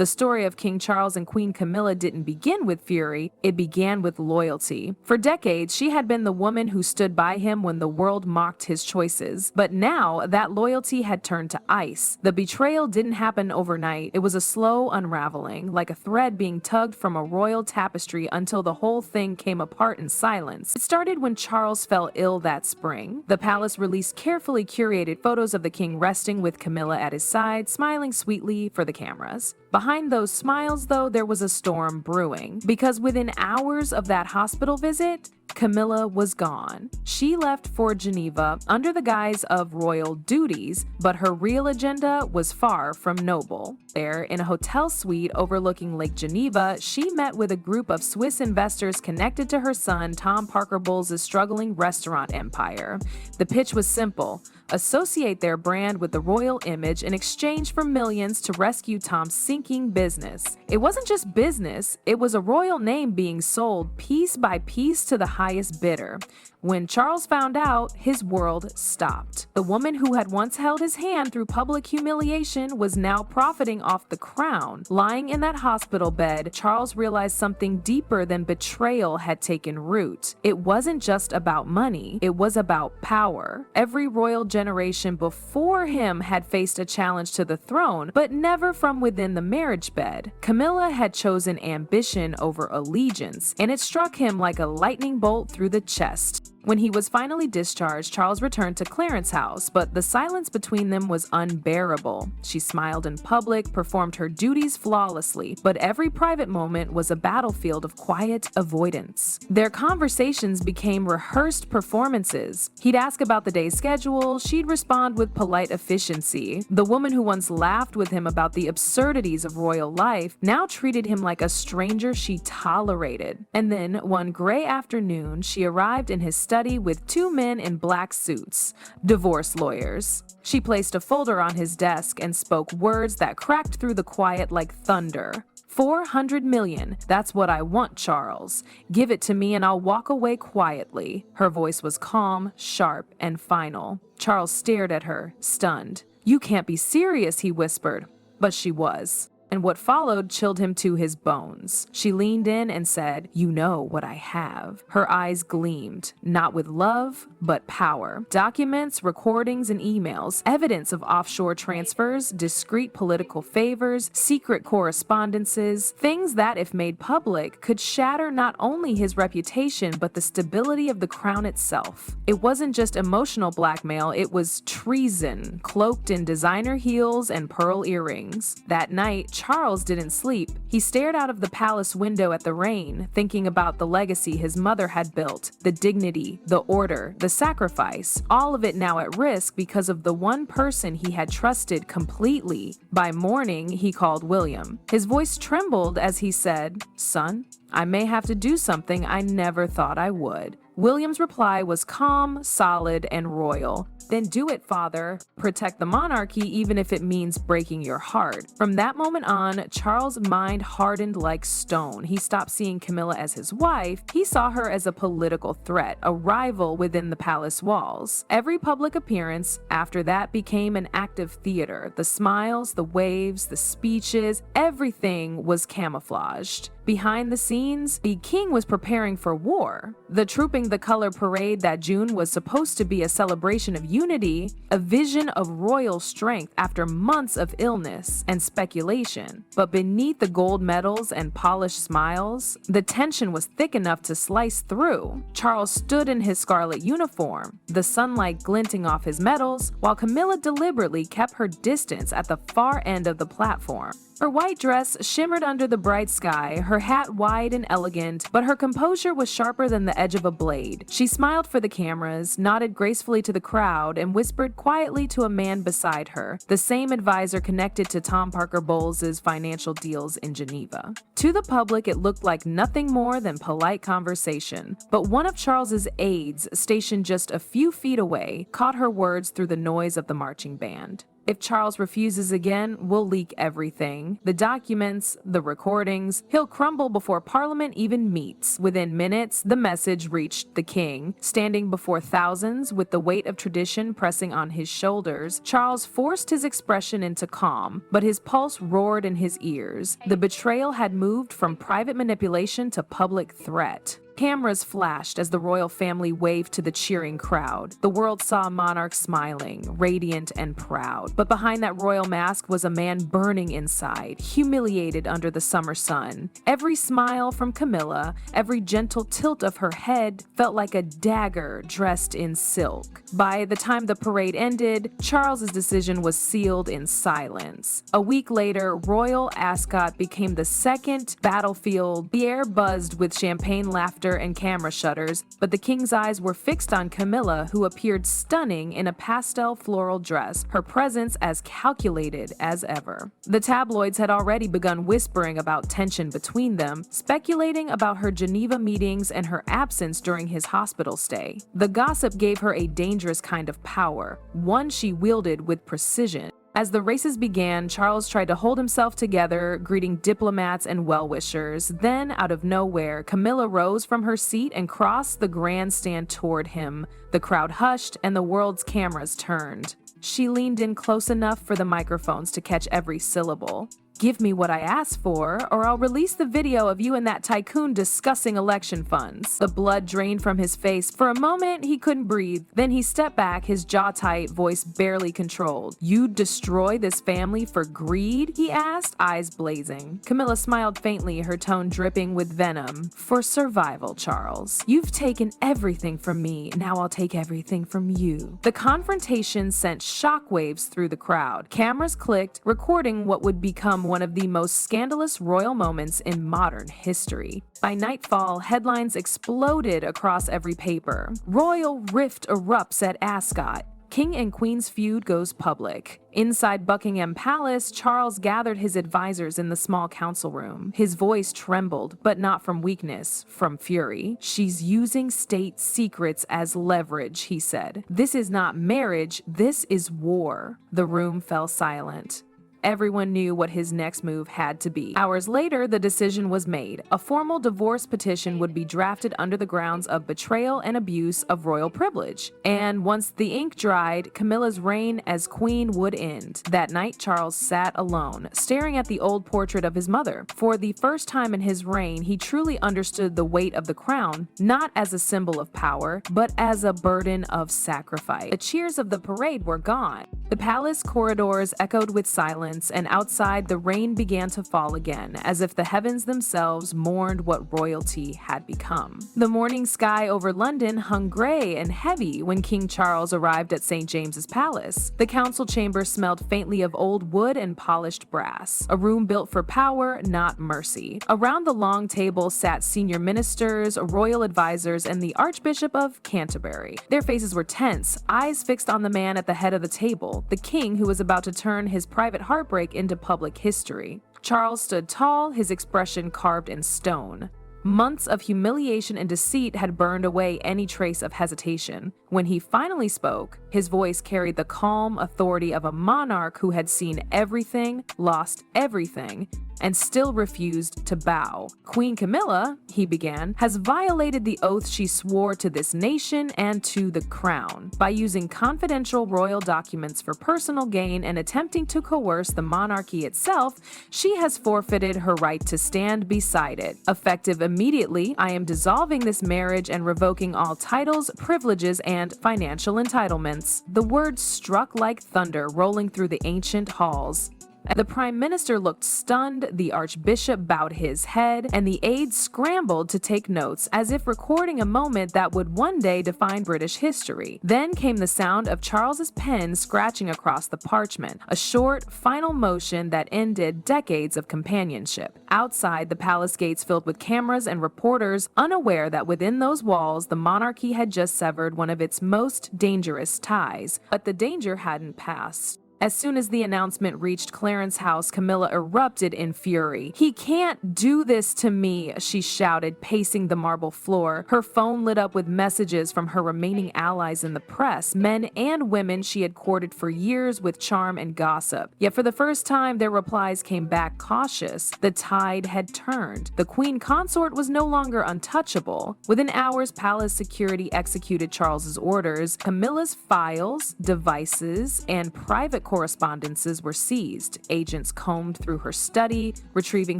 The story of King Charles and Queen Camilla didn't begin with fury, it began with loyalty. For decades, she had been the woman who stood by him when the world mocked his choices. But now, that loyalty had turned to ice. The betrayal didn't happen overnight. It was a slow unraveling, like a thread being tugged from a royal tapestry until the whole thing came apart in silence. It started when Charles fell ill that spring. The palace released carefully curated photos of the king resting with Camilla at his side, smiling sweetly for the cameras. Behind those smiles, though, there was a storm brewing, because within hours of that hospital visit, Camilla was gone. She left for Geneva under the guise of royal duties, but her real agenda was far from noble. There, in a hotel suite overlooking Lake Geneva, she met with a group of Swiss investors connected to her son, Tom Parker Bowles' struggling restaurant empire. The pitch was simple: associate their brand with the royal image in exchange for millions to rescue Tom's sinking business. It wasn't just business, it was a royal name being sold piece by piece to the highest bidder. When Charles found out, his world stopped. The woman who had once held his hand through public humiliation was now profiting off the crown. Lying in that hospital bed, Charles realized something deeper than betrayal had taken root. It wasn't just about money, it was about power. Every royal generation before him had faced a challenge to the throne, but never from within the marriage bed. Camilla had chosen ambition over allegiance, and it struck him like a lightning bolt through the chest. When he was finally discharged, Charles returned to Clarence's house, but the silence between them was unbearable. She smiled in public, performed her duties flawlessly, but every private moment was a battlefield of quiet avoidance. Their conversations became rehearsed performances. He'd ask about the day's schedule, she'd respond with polite efficiency. The woman who once laughed with him about the absurdities of royal life now treated him like a stranger she tolerated. And then, one gray afternoon, she arrived in his study with two men in black suits, divorce lawyers. She placed a folder on his desk and spoke words that cracked through the quiet like thunder. 400 million, that's what I want, Charles. Give it to me and I'll walk away quietly. Her voice was calm, sharp, and final. Charles stared at her, stunned. You can't be serious, he whispered. But she was. And what followed chilled him to his bones. She leaned in and said, "You know what I have." Her eyes gleamed, not with love, but power. Documents, recordings, and emails, evidence of offshore transfers, discreet political favors, secret correspondences, things that, if made public, could shatter not only his reputation, but the stability of the crown itself. It wasn't just emotional blackmail, it was treason, cloaked in designer heels and pearl earrings. That night, Charles didn't sleep. He stared out of the palace window at the rain, thinking about the legacy his mother had built, the dignity, the order, the sacrifice, all of it now at risk because of the one person he had trusted completely. By morning, he called William. His voice trembled as he said, "Son, I may have to do something I never thought I would." William's reply was calm, solid, and royal. "Then do it, father. Protect the monarchy even if it means breaking your heart." From that moment on, Charles' mind hardened like stone. He stopped seeing Camilla as his wife. He saw her as a political threat, a rival within the palace walls. Every public appearance after that became an act of theater. The smiles, the waves, the speeches, everything was camouflaged. Behind the scenes, the king was preparing for war. The Trooping the Color parade that June was supposed to be a celebration of unity, a vision of royal strength after months of illness and speculation. But beneath the gold medals and polished smiles, the tension was thick enough to slice through. Charles stood in his scarlet uniform, the sunlight glinting off his medals, while Camilla deliberately kept her distance at the far end of the platform. Her white dress shimmered under the bright sky, her hat wide and elegant, but her composure was sharper than the edge of a blade. She smiled for the cameras, nodded gracefully to the crowd, and whispered quietly to a man beside her, the same advisor connected to Tom Parker Bowles' financial deals in Geneva. To the public, it looked like nothing more than polite conversation, but one of Charles's aides, stationed just a few feet away, caught her words through the noise of the marching band. If Charles refuses again, we'll leak everything. The documents, the recordings. He'll crumble before Parliament even meets. Within minutes, the message reached the king. Standing before thousands, with the weight of tradition pressing on his shoulders, Charles forced his expression into calm, but his pulse roared in his ears. The betrayal had moved from private manipulation to public threat. Cameras flashed as the royal family waved to the cheering crowd. The world saw a monarch smiling, radiant and proud. But behind that royal mask was a man burning inside, humiliated under the summer sun. Every smile from Camilla, every gentle tilt of her head felt like a dagger dressed in silk. By the time the parade ended, Charles's decision was sealed in silence. A week later, Royal Ascot became the second battlefield. The air buzzed with champagne laughter and camera shutters, but the king's eyes were fixed on Camilla, who appeared stunning in a pastel floral dress, her presence as calculated as ever. The tabloids had already begun whispering about tension between them, speculating about her Geneva meetings and her absence during his hospital stay. The gossip gave her a dangerous kind of power, one she wielded with precision. As the races began, Charles tried to hold himself together, greeting diplomats and well-wishers. Then, out of nowhere, Camilla rose from her seat and crossed the grandstand toward him. The crowd hushed and the world's cameras turned. She leaned in close enough for the microphones to catch every syllable. "Give me what I asked for, or I'll release the video of you and that tycoon discussing election funds." The blood drained from his face. For a moment, he couldn't breathe. Then he stepped back, his jaw tight, voice barely controlled. "You'd destroy this family for greed?" he asked, eyes blazing. Camilla smiled faintly, her tone dripping with venom. "For survival, Charles. You've taken everything from me, now I'll take everything from you." The confrontation sent shockwaves through the crowd. Cameras clicked, recording what would become one of the most scandalous royal moments in modern history. By nightfall, headlines exploded across every paper. Royal rift erupts at Ascot. King and Queen's feud goes public. Inside Buckingham Palace, Charles gathered his advisors in the small council room. His voice trembled, but not from weakness, from fury. "She's using state secrets as leverage," he said. "This is not marriage, this is war." The room fell silent. Everyone knew what his next move had to be. Hours later, the decision was made. A formal divorce petition would be drafted under the grounds of betrayal and abuse of royal privilege. And once the ink dried, Camilla's reign as queen would end. That night, Charles sat alone, staring at the old portrait of his mother. For the first time in his reign, he truly understood the weight of the crown, not as a symbol of power, but as a burden of sacrifice. The cheers of the parade were gone. The palace corridors echoed with silence, and outside the rain began to fall again, as if the heavens themselves mourned what royalty had become. The morning sky over London hung gray and heavy when King Charles arrived at St. James's Palace. The council chamber smelled faintly of old wood and polished brass, a room built for power, not mercy. Around the long table sat senior ministers, royal advisors, and the Archbishop of Canterbury. Their faces were tense, eyes fixed on the man at the head of the table, the king who was about to turn his private heartbreak into public history. Charles stood tall, his expression carved in stone. Months of humiliation and deceit had burned away any trace of hesitation. When he finally spoke, his voice carried the calm authority of a monarch who had seen everything, lost everything, and still refused to bow. "Queen Camilla," he began, "has violated the oath she swore to this nation and to the crown. By using confidential royal documents for personal gain and attempting to coerce the monarchy itself, she has forfeited her right to stand beside it. Effective immediately, I am dissolving this marriage and revoking all titles, privileges, and financial entitlements." The words struck like thunder, rolling through the ancient halls. The Prime Minister looked stunned, the Archbishop bowed his head, and the aides scrambled to take notes, as if recording a moment that would one day define British history. Then came the sound of Charles's pen scratching across the parchment, a short, final motion that ended decades of companionship. Outside, the palace gates filled with cameras and reporters, unaware that within those walls, the monarchy had just severed one of its most dangerous ties. But the danger hadn't passed. As soon as the announcement reached Clarence's house, Camilla erupted in fury. "He can't do this to me," she shouted, pacing the marble floor. Her phone lit up with messages from her remaining allies in the press, men and women she had courted for years with charm and gossip. Yet for the first time, their replies came back cautious. The tide had turned. The queen consort was no longer untouchable. Within hours, palace security executed Charles's orders. Camilla's files, devices, and private correspondences were seized. Agents combed through her study, retrieving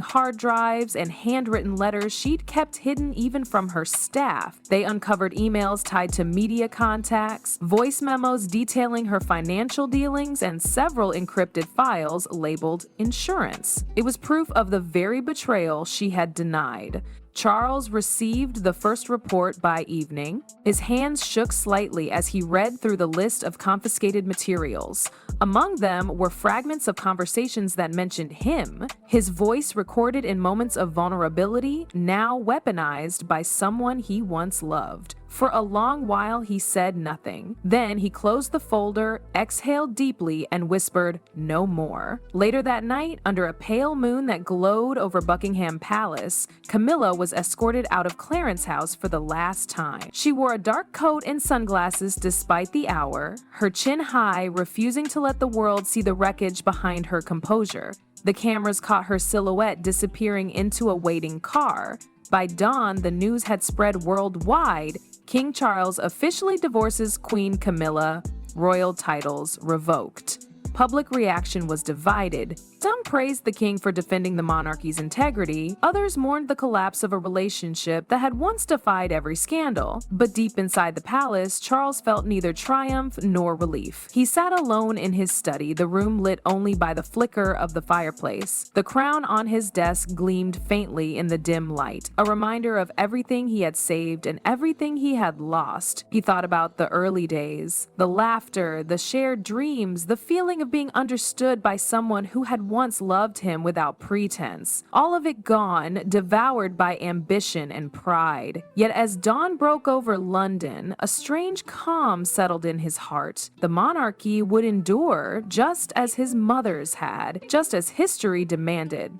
hard drives and handwritten letters she'd kept hidden even from her staff. They uncovered emails tied to media contacts, voice memos detailing her financial dealings, and several encrypted files labeled insurance. It was proof of the very betrayal she had denied. Charles received the first report by evening. His hands shook slightly as he read through the list of confiscated materials. Among them were fragments of conversations that mentioned him, his voice recorded in moments of vulnerability, now weaponized by someone he once loved. For a long while, he said nothing. Then he closed the folder, exhaled deeply, and whispered, "No more." Later that night, under a pale moon that glowed over Buckingham Palace, Camilla was escorted out of Clarence's house for the last time. She wore a dark coat and sunglasses despite the hour, her chin high, refusing to let the world see the wreckage behind her composure. The cameras caught her silhouette disappearing into a waiting car. By dawn, the news had spread worldwide. King Charles officially divorces Queen Camilla, royal titles revoked. Public reaction was divided. Some praised the king for defending the monarchy's integrity. Others mourned the collapse of a relationship that had once defied every scandal. But deep inside the palace, Charles felt neither triumph nor relief. He sat alone in his study, the room lit only by the flicker of the fireplace. The crown on his desk gleamed faintly in the dim light, a reminder of everything he had saved and everything he had lost. He thought about the early days, the laughter, the shared dreams, the feeling of being understood by someone who had once loved him without pretense. All of it gone, devoured by ambition and pride. Yet as dawn broke over London, a strange calm settled in his heart. The monarchy would endure, just as his mother's had, just as history demanded.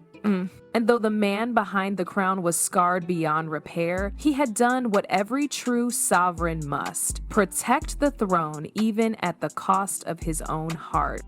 And though the man behind the crown was scarred beyond repair, he had done what every true sovereign must: protect the throne even at the cost of his own heart.